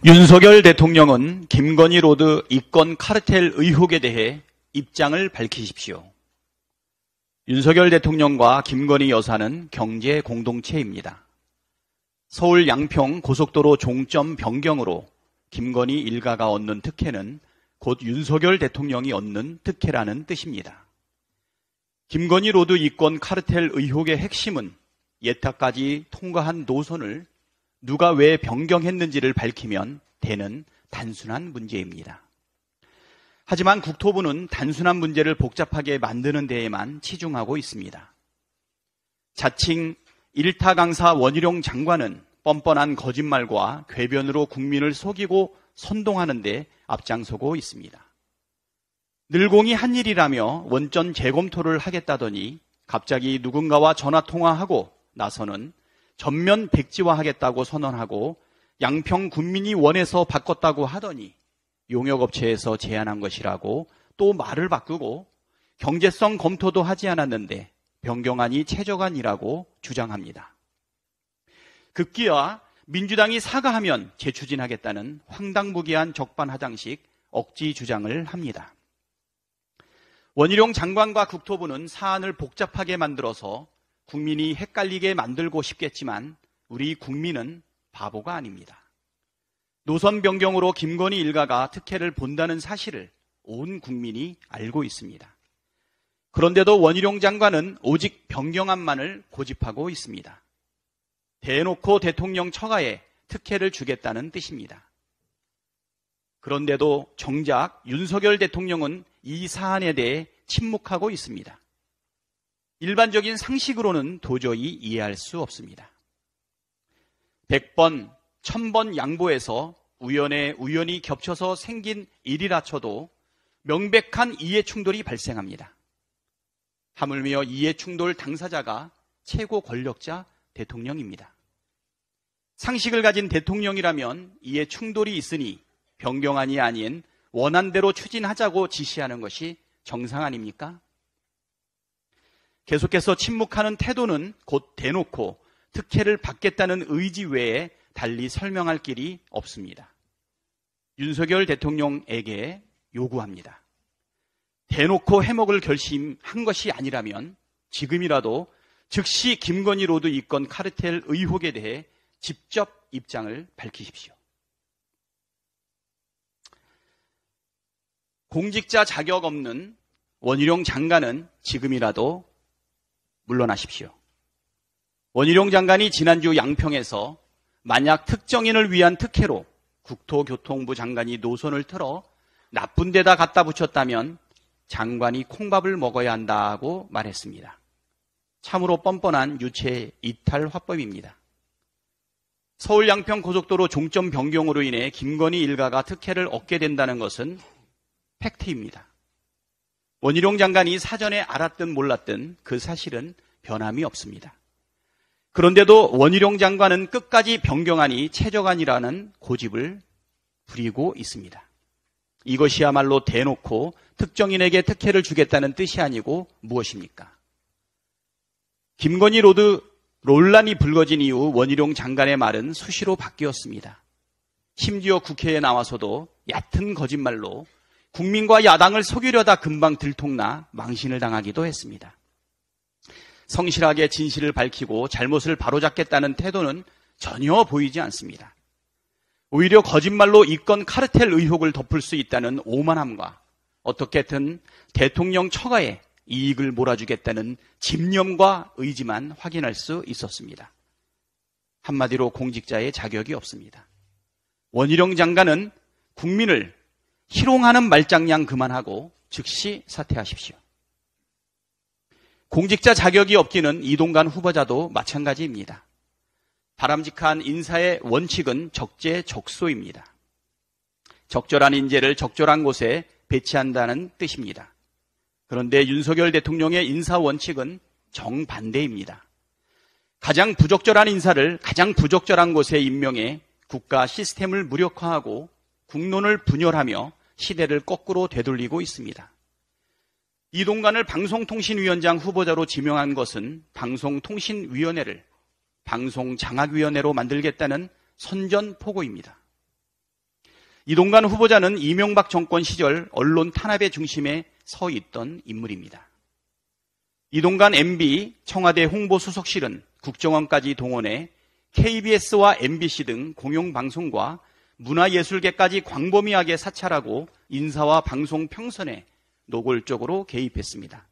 윤석열 대통령은 김건희 로드 이권 카르텔 의혹에 대해 입장을 밝히십시오. 윤석열 대통령과 김건희 여사는 경제 공동체입니다. 서울 양평 고속도로 종점 변경으로 김건희 일가가 얻는 특혜는 곧 윤석열 대통령이 얻는 특혜라는 뜻입니다. 김건희 로드 이권 카르텔 의혹의 핵심은 예타까지 통과한 노선을 누가 왜 변경했는지를 밝히면 되는 단순한 문제입니다. 하지만 국토부는 단순한 문제를 복잡하게 만드는 데에만 치중하고 있습니다. 자칭 일타 강사 원희룡 장관은 뻔뻔한 거짓말과 궤변으로 국민을 속이고 선동하는 데 앞장서고 있습니다. 늘공이 한 일이라며 원전 재검토를 하겠다더니 갑자기 누군가와 전화통화하고 나서는 전면 백지화하겠다고 선언하고 양평 군민이 원해서 바꿨다고 하더니 용역업체에서 제안한 것이라고 또 말을 바꾸고 경제성 검토도 하지 않았는데 변경안이 최저간이라고 주장합니다. 급기야 민주당이 사과하면 재추진하겠다는 황당무계한 적반하장식 억지 주장을 합니다. 원희룡 장관과 국토부는 사안을 복잡하게 만들어서 국민이 헷갈리게 만들고 싶겠지만 우리 국민은 바보가 아닙니다. 노선 변경으로 김건희 일가가 특혜를 본다는 사실을 온 국민이 알고 있습니다. 그런데도 원희룡 장관은 오직 변경안만을 고집하고 있습니다. 대놓고 대통령 처가에 특혜를 주겠다는 뜻입니다. 그런데도 정작 윤석열 대통령은 이 사안에 대해 침묵하고 있습니다. 일반적인 상식으로는 도저히 이해할 수 없습니다. 100번, 1000번 양보해서 우연히 겹쳐서 생긴 일이라 쳐도 명백한 이해충돌이 발생합니다. 하물며 이해충돌 당사자가 최고 권력자 대통령입니다. 상식을 가진 대통령이라면 이해충돌이 있으니 변경안이 아닌 원안대로 추진하자고 지시하는 것이 정상 아닙니까? 계속해서 침묵하는 태도는 곧 대놓고 특혜를 받겠다는 의지 외에 달리 설명할 길이 없습니다. 윤석열 대통령에게 요구합니다. 대놓고 해먹을 결심한 것이 아니라면 지금이라도 즉시 김건희 로드 이권 카르텔 의혹에 대해 직접 입장을 밝히십시오. 공직자 자격 없는 원희룡 장관은 지금이라도 물러나십시오. 원희룡 장관이 지난주 양평에서 만약 특정인을 위한 특혜로 국토교통부 장관이 노선을 틀어 나쁜 데다 갖다 붙였다면 장관이 콩밥을 먹어야 한다고 말했습니다. 참으로 뻔뻔한 유체 이탈 화법입니다. 서울 양평 고속도로 종점 변경으로 인해 김건희 일가가 특혜를 얻게 된다는 것은 팩트입니다. 원희룡 장관이 사전에 알았든 몰랐든 그 사실은 변함이 없습니다. 그런데도 원희룡 장관은 끝까지 변경안이 최저간이라는 고집을 부리고 있습니다. 이것이야말로 대놓고 특정인에게 특혜를 주겠다는 뜻이 아니고 무엇입니까? 김건희 로드 논란이 불거진 이후 원희룡 장관의 말은 수시로 바뀌었습니다. 심지어 국회에 나와서도 얕은 거짓말로 국민과 야당을 속이려다 금방 들통나 망신을 당하기도 했습니다. 성실하게 진실을 밝히고 잘못을 바로잡겠다는 태도는 전혀 보이지 않습니다. 오히려 거짓말로 이권 카르텔 의혹을 덮을 수 있다는 오만함과 어떻게든 대통령 처가에 이익을 몰아주겠다는 집념과 의지만 확인할 수 있었습니다. 한마디로 공직자의 자격이 없습니다. 원희룡 장관은 국민을 희롱하는 말장량 그만하고 즉시 사퇴하십시오. 공직자 자격이 없기는 이동관 후보자도 마찬가지입니다. 바람직한 인사의 원칙은 적재적소입니다. 적절한 인재를 적절한 곳에 배치한다는 뜻입니다. 그런데 윤석열 대통령의 인사 원칙은 정반대입니다. 가장 부적절한 인사를 가장 부적절한 곳에 임명해 국가 시스템을 무력화하고 국론을 분열하며 시대를 거꾸로 되돌리고 있습니다. 이동관을 방송통신위원장 후보자로 지명한 것은 방송통신위원회를 방송장악위원회로 만들겠다는 선전포고입니다. 이동관 후보자는 이명박 정권 시절 언론 탄압의 중심에 서 있던 인물입니다. 이동관 MB 청와대 홍보수석실은 국정원까지 동원해 KBS와 MBC 등 공영방송과 문화예술계까지 광범위하게 사찰하고 인사와 방송 평선에 노골적으로 개입했습니다.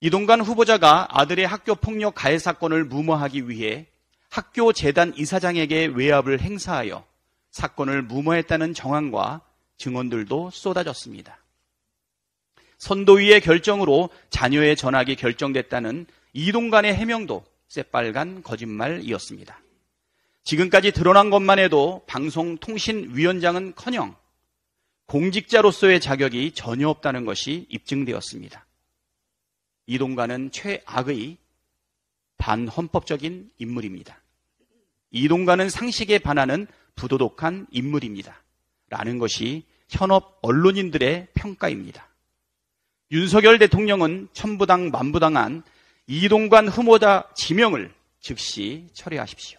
이동관 후보자가 아들의 학교폭력 가해 사건을 무마하기 위해 학교 재단 이사장에게 외압을 행사하여 사건을 무마했다는 정황과 증언들도 쏟아졌습니다. 선도위의 결정으로 자녀의 전학이 결정됐다는 이동관의 해명도 새빨간 거짓말이었습니다. 지금까지 드러난 것만 해도 방송통신위원장은커녕 공직자로서의 자격이 전혀 없다는 것이 입증되었습니다. 이동관은 최악의 반헌법적인 인물입니다. 이동관은 상식에 반하는 부도덕한 인물입니다. 라는 것이 현업 언론인들의 평가입니다. 윤석열 대통령은 천부당 만부당한 이동관 후보자 지명을 즉시 철회하십시오.